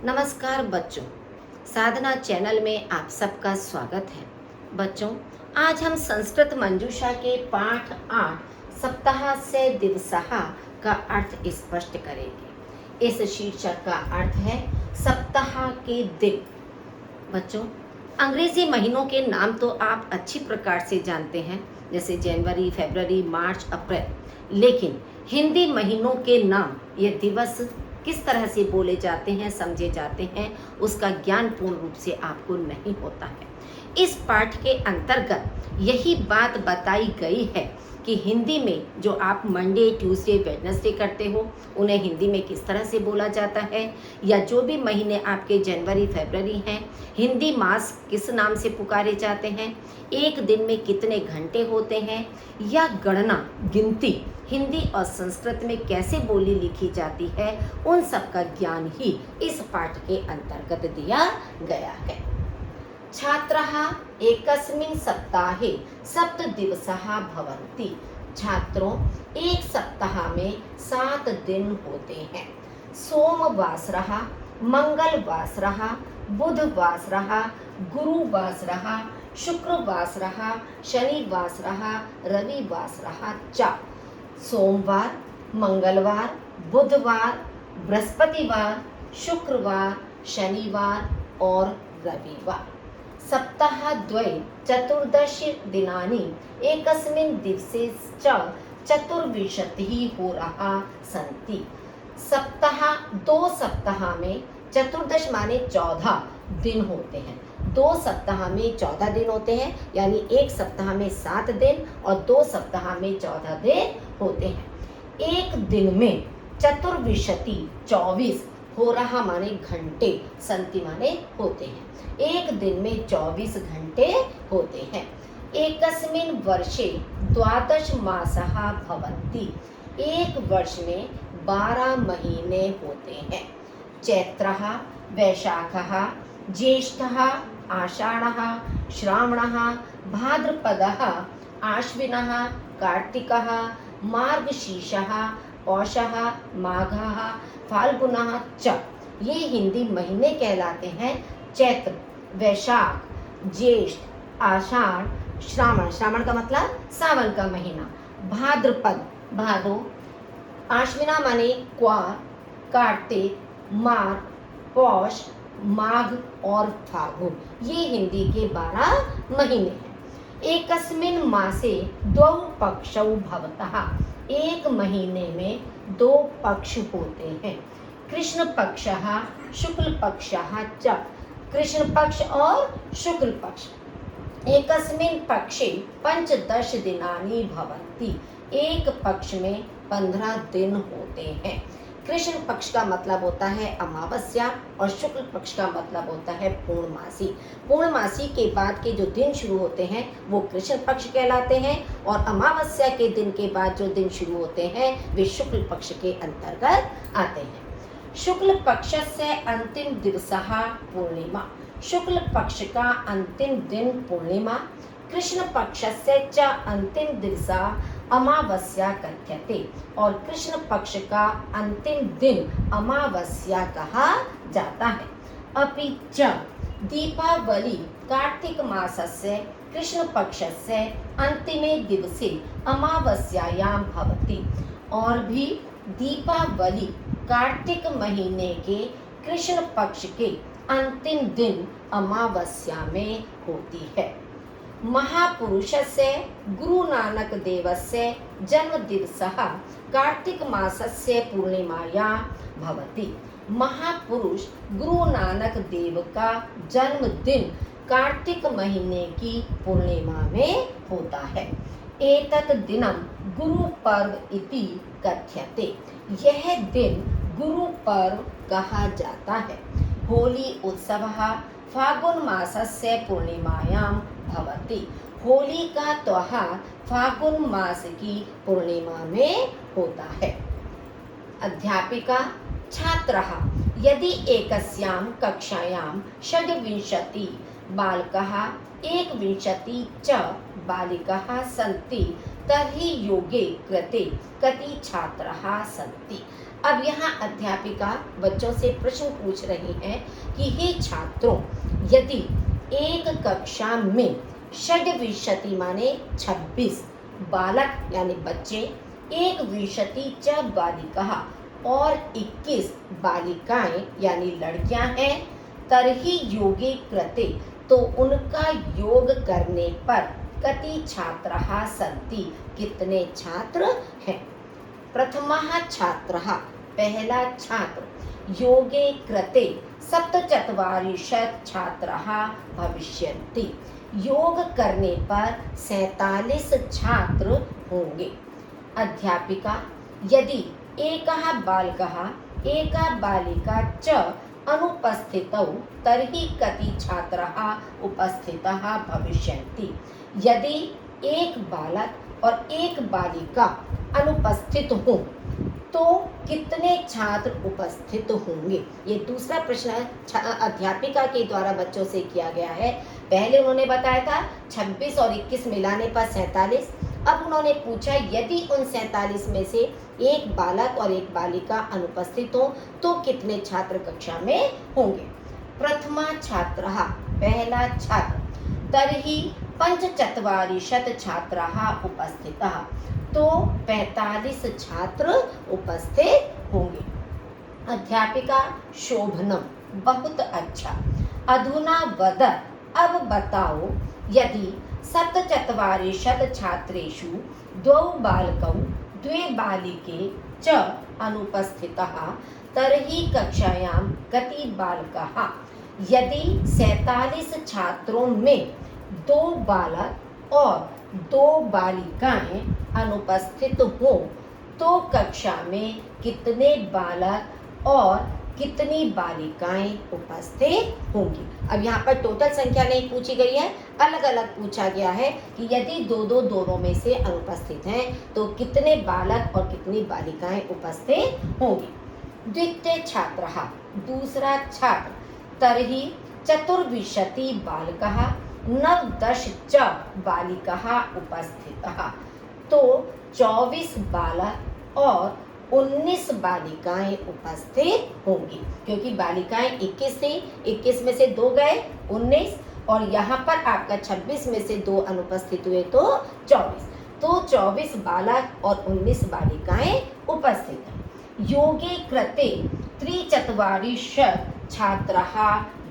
नमस्कार बच्चों, साधना चैनल में आप सबका स्वागत है। बच्चों, आज हम संस्कृत मंजूषा के पाठ 8 सप्ताह से दिवसः का अर्थ स्पष्ट करेंगे। इस शीर्षक का अर्थ है सप्ताह के दिन। बच्चों, अंग्रेजी महीनों के नाम तो आप अच्छी प्रकार से जानते हैं, जैसे जनवरी, फरवरी, मार्च, अप्रैल। लेकिन हिंदी महीनों के नाम, ये दिवस किस तरह से बोले जाते हैं, समझे जाते हैं, उसका ज्ञान पूर्ण रूप से आपको नहीं होता है। इस पाठ के अंतर्गत यही बात बताई गई है कि हिंदी में जो आप मंडे, ट्यूसडे, वेडनेसडे करते हो, उन्हें हिंदी में किस तरह से बोला जाता है, या जो भी महीने आपके जनवरी, फरवरी हैं, हिंदी मास किस नाम से पुकारे जाते हैं, एक दिन में कितने घंटे होते हैं, या गणना, गिनती हिंदी और संस्कृत में कैसे बोली लिखी जाती है, उन सब का ज्ञान ही इस पाठ के अंतर्गत दिया गया है। छात्राः एकस्मिन् सप्ताहे सप्तदिवसाः भवन्ति। छात्रों, एक सप्ताह में 7 दिन होते हैं। सोमवासरः, मंगलवासरः, बुधवासरः, गुरुवासरः, शुक्रवासरः, शनिवासरः, रविवासरः च। सोमवार, मंगलवार, बुधवार, बृहस्पतिवार, शुक्रवार, शनिवार और रविवार। सप्ताहद्वये चतुर्दश दिनानि एकस्मिन् दिवसे च चतुर्विंशतिः होराः सन्ति। सप्ताह, 2 सप्ताह में चतुर्दश माने 14 दिन होते हैं। 2 सप्ताह में 14 दिन होते हैं, यानी एक सप्ताह में 7 दिन और 2 सप्ताह में 14 दिन होते हैं। एक दिन में चतुर्विंशति 24, हो रहा माने घंटे, संति माने होते हैं। एक दिन में 24 घंटे होते हैं। एकस्मिन् वर्षे 12 मासाः भवन्ति। एक वर्ष में 12 महीने होते हैं। चैत्रः, वैशाखः, ज्येष्ठः, आषाढ़ः, श्रावणः, भाद्रपदः, आश्विनः, कार्तिकः, मार्गशीर्षः, पौषः, माघः, फाल्गुनः च। ये हिंदी महीने कहलाते हैं। चैत्र, वैशाख, ज्येष्ठ, आषाढ़, श्रावण, श्रावण का मतलब सावन का महीना, भाद्रपद, भादो, आश्विना माने क्वार, कार्तिक, माघ, पौष, माघ और फागुन, ये हिंदी के 12 महीने हैं। एकस्मिन् मासे 2 पक्षौ भवतः। एक महीने में 2 पक्ष होते हैं। कृष्ण पक्षः, शुक्ल पक्षः च। कृष्ण पक्ष और शुक्ल पक्ष। एकस्मिन् पक्षे 15 दिनानि भवन्ति। एक पक्ष में 15 दिन होते हैं। कृष्ण पक्ष का मतलब होता है अमावस्या और शुक्ल पक्ष का मतलब होता है पूर्णमासी। पूर्णमासी के बाद के जो दिन शुरू होते हैं वो कृष्ण पक्ष कहलाते हैं, और अमावस्या के दिन के बाद जो दिन शुरू होते हैं वे शुक्ल पक्ष के अंतर्गत आते हैं। शुक्ल पक्ष से अंतिम दिवसः पूर्णिमा। शुक्ल पक्ष का अंतिम दिन पूर्णिमा। कृष्ण पक्ष से च अंतिम दिवसा अमावस्या कथ्यते। और कृष्ण पक्ष का अंतिम दिन अमावस्या कहा जाता है। अपि च दीपावली कार्तिक मासस्य कृष्ण पक्षस्य अंतिमे दिवसे अमावस्यायां भवति। और भी दीपावली कार्तिक महीने के कृष्ण पक्ष के अंतिम दिन अमावस्या में होती है। महापुरुषस्य गुरु नानक देवस्य जन्मदिवसः कार्तिक मासस्य पूर्णिमायां भवति। महापुरुष गुरु नानक देव का जन्मदिन कार्तिक महीने की पूर्णिमा में होता है। एतत् दिनं गुरु पर्व इति कथ्यते। यह दिन गुरु पर्व कहा जाता है। होली उत्सवः फागुन मासस्य पूर्णिमायां भवति। होली का त्योहार फागुन मास की पूर्णिमा में होता है। अध्यापिका, छात्रः यदि एकस्यां कक्षायां 26 बालकाः 21 च बालिकाः सन्ति तर्हि योगे कृते कति छात्राः सन्ति। अब यहाँ अध्यापिका बच्चों से प्रश्न पूछ रही है कि हे छात्रों, यदि एक कक्षा में षड्विंशति माने 26 बालक यानी बच्चे, एक विंशति च बालिकाः और 21 बालिकाएं यानी लड़कियां हैं, तर्हि योगे कृते तो उनका योग करने पर कति छात्राः सन्ति कितने छात्र हैं। प्रथमः छात्रः पहला छात्र योगे कृते 47 छात्राः भविष्यन्ति, योग करने पर 47 छात्र होंगे। अध्यापिका यदि एकः बालकः एका बालिका च अनुपस्थितौ तर्हि कति छात्राः उपस्थिताः भविष्यन्ति। यदि एक बालक और एक बालिका अनुपस्थित हो तो कितने छात्र उपस्थित होंगे। ये दूसरा प्रश्न अध्यापिका के द्वारा बच्चों से किया गया है। पहले उन्होंने बताया था 26 और 21 मिलाने पर 47। अब उन्होंने पूछा यदि उन 47 में से एक बालक और एक बालिका अनुपस्थित हो तो कितने छात्र कक्षा में होंगे। प्रथमा छात्रः पहला छात्र तर्हि 45 छात्राः उपस्थिताः तो 45 छात्र उपस्थित होंगे। अध्यापिका शोभनम बहुत अच्छा। अधुना वद अब बताओ यदि 47 छात्रेषु 2 बालकौ 2 बालिके च अनुपस्थिताः तर्हि कक्षायां कति बालकाः। यदि 47 छात्रों में 2 बालक और 2 बालिकाएं अनुपस्थित हो तो कक्षा में कितने बालक और कितनी बालिकाएं उपस्थित होंगी। अब यहाँ पर टोटल संख्या नहीं पूछी गई है, अलग अलग पूछा गया है कि यदि दोनों में से अनुपस्थित हैं तो कितने बालक और कितनी बालिकाएं उपस्थित होंगी। द्वितीय छात्रः दूसरा छात्र तर्हि 24 बालकाः 19 च बालिकाः उपस्थिताः तो 24 बालक और 19 बालिकाएं उपस्थित होंगी, क्योंकि बालिकाएं 21 थी, 21 में से 2 गए 19 और यहाँ पर आपका 26 में से 2 अनुपस्थित हुए तो 24, तो 24 बालक और 19 बालिकाएं उपस्थित हैं। योगे कृते 43 छात्राः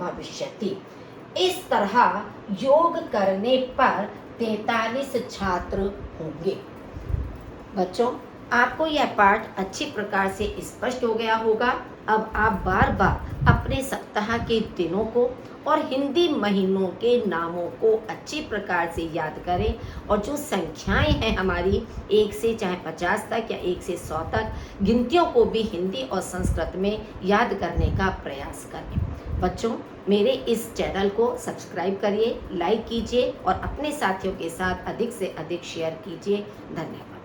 भविष्यति। इस तरह योग करने पर 43 छात्र होंगे। बच्चों, आपको यह पाठ अच्छी प्रकार से स्पष्ट हो गया होगा। अब आप बार बार अपने सप्ताह के दिनों को और हिंदी महीनों के नामों को अच्छी प्रकार से याद करें और जो संख्याएं हैं हमारी 1 से चाहे 50 तक या 1 से 100 तक गिनतियों को भी हिंदी और संस्कृत में याद करने का प्रयास करें। बच्चों, मेरे इस चैनल को सब्सक्राइब करिए, लाइक कीजिए और अपने साथियों के साथ अधिक से अधिक शेयर कीजिए। धन्यवाद।